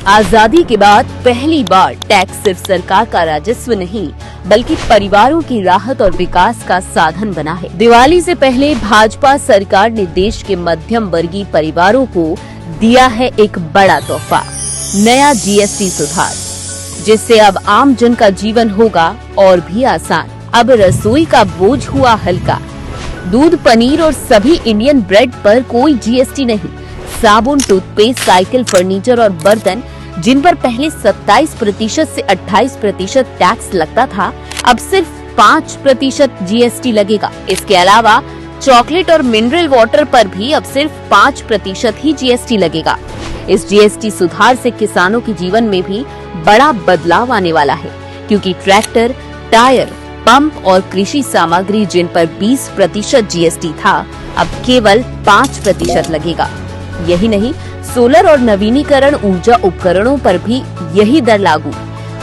आजादी के बाद पहली बार टैक्स सिर्फ सरकार का राजस्व नहीं बल्कि परिवारों की राहत और विकास का साधन बना है। दिवाली से पहले भाजपा सरकार ने देश के मध्यम वर्गीय परिवारों को दिया है एक बड़ा तोहफा, नया जीएसटी सुधार, जिससे अब आम जन का जीवन होगा और भी आसान। अब रसोई का बोझ हुआ हल्का, दूध, पनीर और सभी इंडियन ब्रेड पर कोई जीएसटी नहीं। साबुन, टूथपेस्ट, साइकिल, फर्नीचर और बर्तन जिन पर पहले 27% से 28% टैक्स लगता था, अब सिर्फ 5% जीएसटी लगेगा। इसके अलावा चॉकलेट और मिनरल वाटर पर भी अब सिर्फ 5% ही जीएसटी लगेगा। इस जीएसटी सुधार से किसानों के जीवन में भी बड़ा बदलाव आने वाला है, क्योंकि ट्रैक्टर, टायर, पंप और कृषि सामग्री जिन पर 20% जीएसटी था, अब केवल 5% लगेगा। यही नहीं, सोलर और नवीनीकरण ऊर्जा उपकरणों पर भी यही दर लागू,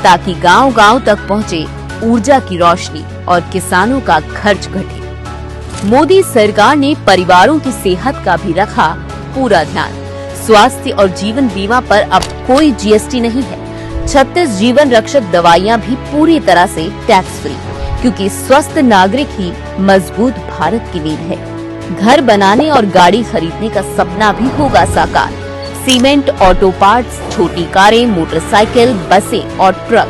ताकि गांव-गांव तक पहुंचे ऊर्जा की रोशनी और किसानों का खर्च घटे। मोदी सरकार ने परिवारों की सेहत का भी रखा पूरा ध्यान। स्वास्थ्य और जीवन बीमा पर अब कोई जीएसटी नहीं है। 36 जीवन रक्षक दवाइयां भी पूरी तरह से टैक्स फ्री, क्योंकि स्वस्थ नागरिक ही मजबूत भारत की नींव है। घर बनाने और गाड़ी खरीदने का सपना भी होगा साकार। सीमेंट, ऑटो पार्ट्स, छोटी कारें, मोटरसाइकिल, बसें और ट्रक,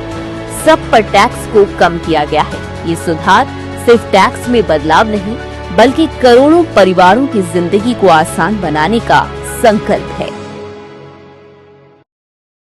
सब पर टैक्स को कम किया गया है। ये सुधार सिर्फ टैक्स में बदलाव नहीं, बल्कि करोड़ों परिवारों की जिंदगी को आसान बनाने का संकल्प है।